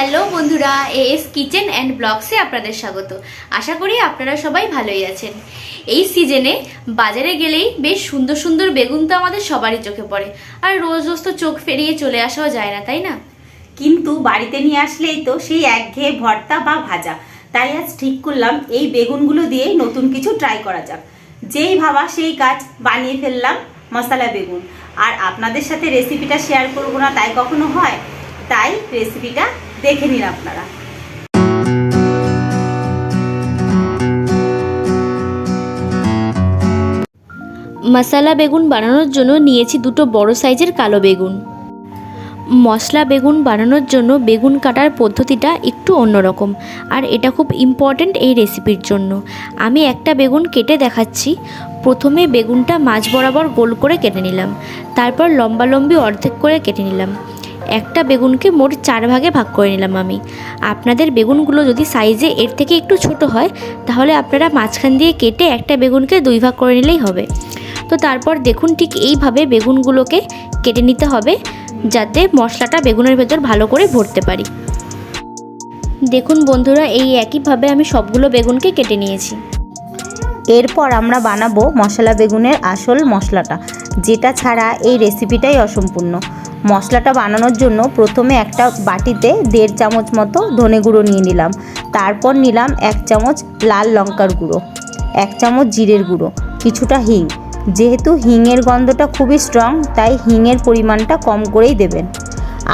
Hello বন্ধুরা, as kitchen and ব্লগসে আপনাদের স্বাগত। আশা করি আপনারা সবাই ভালোই আছেন। এই সিজনে বাজারে গেলেই বেশ সুন্দর সুন্দর বেগুন তো আমাদের সবারই চোখে পড়ে, আর রোজ রোজ তো চোখ ফেরিয়ে চলে আসাও যায় না, তাই না? কিন্তু বাড়িতে নিয়ে আসলেই তো সেই একঘেয়ে ভর্তা বা ভাজা। তাই আজ ঠিক করলাম এই বেগুনগুলো দিয়ে নতুন কিছু ট্রাই করা যাক। যেই ভাবা সেই কাজ, বানিয়ে ফেললাম মশলা বেগুন। আর আপনাদের সাথে রেসিপিটা শেয়ার করবো না তাই কখনো হয়? তাই রেসিপিটা দেখে নিন আপনারা। মশলা বেগুন বানানোর জন্য নিয়েছি দুটো বড় সাইজের কালো বেগুন। মশলা বেগুন বানানোর জন্য বেগুন কাটার পদ্ধতিটা একটু অন্যরকম, আর এটা খুব ইম্পর্ট্যান্ট এই রেসিপির জন্য। আমি একটা বেগুন কেটে দেখাচ্ছি। প্রথমে বেগুনটা মাঝ বরাবর গোল করে কেটে নিলাম, তারপর লম্বালম্বি অর্ধেক করে কেটে নিলাম। একটা বেগুনকে মোট 4 ভাগে ভাগ করে নিলাম আমি। আপনাদের বেগুনগুলো যদি সাইজে এর থেকে একটু ছোট হয় তাহলে আপনারা মাঝখান দিয়ে কেটে একটা বেগুনকে 2 ভাগ করে নিলেই হবে। তো তারপর দেখুন ঠিক এইভাবে বেগুনগুলোকে কেটে নিতে হবে, যাতে মশলাটা বেগুনের ভেতর ভালো করে ভরতে পারি। দেখুন বন্ধুরা, এই একইভাবে আমি সবগুলো বেগুনকে কেটে নিয়েছি। এরপর আমরা বানাবো মশলা বেগুনের আসল মশলাটা, যেটা ছাড়া এই রেসিপিটাই অসম্পূর্ণ। মশলাটা বানানোর জন্য প্রথমে একটা বাটিতে 1.5 চামচ মতো ধনে গুঁড়ো নিয়ে নিলাম। তারপর নিলাম 1 চামচ লাল লঙ্কার গুঁড়ো, 1 চামচ জিরের গুঁড়ো, কিছুটা হিং। যেহেতু হিংয়ের গন্ধটা খুবই স্ট্রং, তাই হিংয়ের পরিমাণটা কম করেই দেবেন।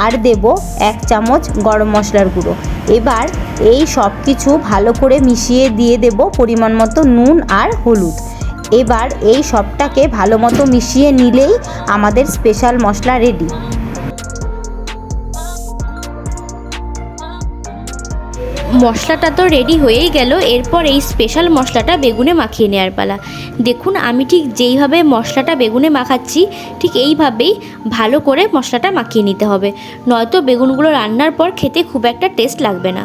আর দেব 1 চামচ গরম মশলার গুঁড়ো। এবার এই সব কিছু ভালো করে মিশিয়ে দিয়ে দেব পরিমাণ মতো নুন আর হলুদ। এবার এই সবটাকে ভালো মতো মিশিয়ে নিলেই আমাদের স্পেশাল মশলা রেডি। মশলাটা তো রেডি হয়েই গেল। এরপর এই স্পেশাল মশলাটা বেগুনে মাখিয়ে নেওয়ার পালা। দেখুন আমি ঠিক যেইভাবে মশলাটা বেগুনে মাখাচ্ছি ঠিক এইভাবেই ভালো করে মশলাটা মাখিয়ে নিতে হবে, নয়তো বেগুনগুলো রান্নার পর খেতে খুব একটা টেস্ট লাগবে না।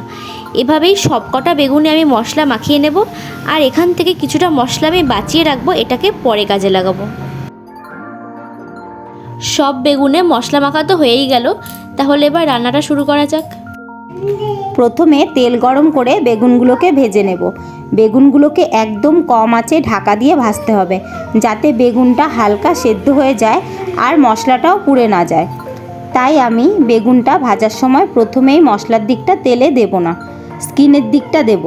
এভাবেই সবকটা বেগুনে আমি মশলা মাখিয়ে নেব, আর এখান থেকে কিছুটা মশলা আমি বাঁচিয়ে রাখবো, এটাকে পরে কাজে লাগাবো। সব বেগুনে মশলা মাখা তো হয়েই গেল, তাহলে এবার রান্নাটা শুরু করা যাক। প্রথমে তেল গরম করে বেগুনগুলোকে ভেজে নেব। বেগুনগুলোকে একদম কম আঁচে ঢাকা দিয়ে ভাজতে হবে, যাতে বেগুনটা হালকা সেদ্ধ হয়ে যায় আর মশলাটাও পুড়ে না যায়। তাই আমি বেগুনটা ভাজার সময় প্রথমেই মশলার দিকটা তেলে দেব না, স্কিনের দিকটা দেব।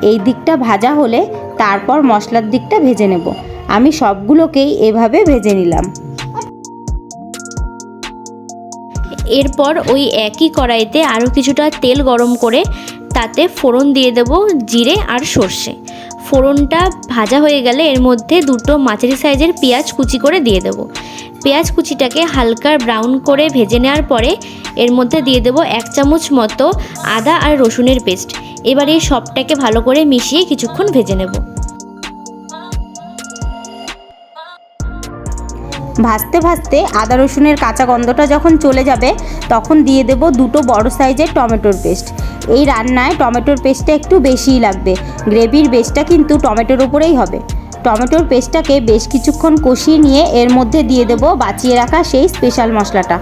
এই দিকটা ভাজা হলে তারপর মশলার দিকটা ভেজে নেব। আমি সবগুলোকেই এভাবে ভেজে নিলাম। এরপর ওই একই কড়াইতে আরও কিছুটা তেল গরম করে তাতে ফোড়ন দিয়ে দেব জিরে আর সর্ষে। ফোড়নটা ভাজা হয়ে গেলে এর মধ্যে দুটো মাঝারি সাইজের পেঁয়াজ কুচি করে দিয়ে দেব। পেঁয়াজ কুচিটাকে হালকা ব্রাউন করে ভেজে নেওয়ার পরে এর মধ্যে দিয়ে দেব 1 চামচ মতো আদা আর রসুনের পেস্ট। এবার এই সবটাকে ভালো করে মিশিয়ে কিছুক্ষণ ভেজে নেব। ভাজতে ভাজতে আদা রসুনের কাঁচা গন্ধটা যখন চলে যাবে তখন দিয়ে দেব দুটো বড় সাইজের টমেটোর পেস্ট। এই রান্নায় টমেটোর পেস্টটা একটু বেশিই লাগবে, গ্রেভির বেসটা কিন্তু টমেটোর উপরেই হবে। টমেটোর পেস্টটাকে বেশ কিছুক্ষণ কষিয়ে নিয়ে এর মধ্যে দিয়ে দেব বাঁচিয়ে রাখা সেই স্পেশাল মশলাটা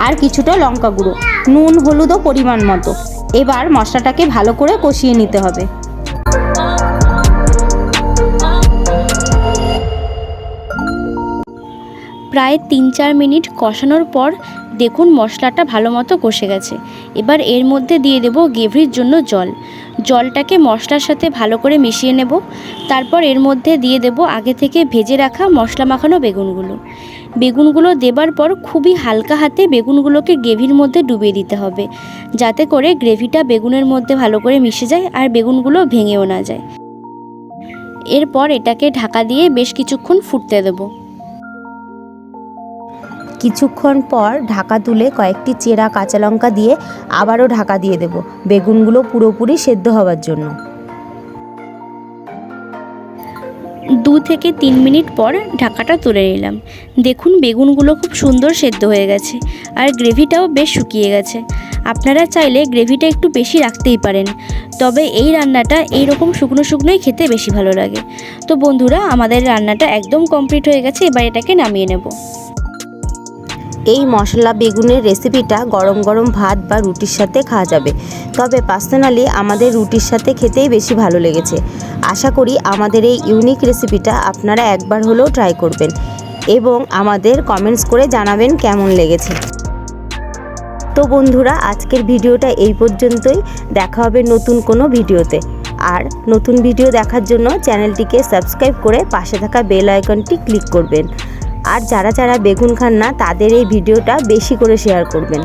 আর কিছুটা লঙ্কা গুঁড়ো, নুন হলুদও পরিমাণ মতো। এবার মশলাটাকে ভালো করে কষিয়ে নিতে হবে। প্রায় 3-4 মিনিট কষানোর পর দেখুন মশলাটা ভালো মতো কষে গেছে। এবার এর মধ্যে দিয়ে দেব গ্রেভির জন্য জল। জলটাকে মশলার সাথে ভালো করে মিশিয়ে নেব। তারপর এর মধ্যে দিয়ে দেব আগে থেকে ভেজে রাখা মশলা মাখানো বেগুনগুলো। বেগুনগুলো দেবার পর খুবই হালকা হাতে বেগুনগুলোকে গ্রেভির মধ্যে ডুবিয়ে দিতে হবে, যাতে করে গ্রেভিটা বেগুনের মধ্যে ভালো করে মিশে যায় আর বেগুনগুলো ভেঙেও না যায়। এরপর এটাকে ঢাকা দিয়ে বেশ কিছুক্ষণ ফুটতে দেবো। কিছুক্ষণ পর ঢাকা তুলে কয়েকটি চেরা কাঁচা লঙ্কা দিয়ে আবারও ঢাকা দিয়ে দেব, বেগুনগুলো পুরোপুরি সেদ্ধ হওয়ার জন্য। 2 থেকে 3 মিনিট পর ঢাকাটা তুলে নিলাম। দেখুন বেগুনগুলো খুব সুন্দর সেদ্ধ হয়ে গেছে আর গ্রেভিটাও বেশ শুকিয়ে গেছে। আপনারা চাইলে গ্রেভিটা একটু বেশি রাখতেই পারেন, তবে এই রান্নাটা এইরকম শুকনো শুকনোই খেতে বেশি ভালো লাগে। তো বন্ধুরা, আমাদের রান্নাটা একদম কমপ্লিট হয়ে গেছে, এবার এটাকে নামিয়ে নেব। এই মশলা বেগুনের রেসিপিটা গরম গরম ভাত বা রুটির সাথে খাওয়া যাবে, তবে পার্সোনালি আমাদের রুটির সাথে খেতেই বেশি ভালো লেগেছে। আশা করি আমাদের এই ইউনিক রেসিপিটা আপনারা একবার হলেও ট্রাই করবেন এবং আমাদের কমেন্টস করে জানাবেন কেমন লেগেছে। তো বন্ধুরা, আজকের ভিডিওটা এই পর্যন্তই। দেখা হবে নতুন কোনো ভিডিওতে। আর নতুন ভিডিও দেখার জন্য চ্যানেলটিকে সাবস্ক্রাইব করে পাশে থাকা বেল আইকনটি ক্লিক করবেন। আর যারা যারা বেগুন খান না তাদের এই ভিডিওটা বেশি করে শেয়ার করবেন।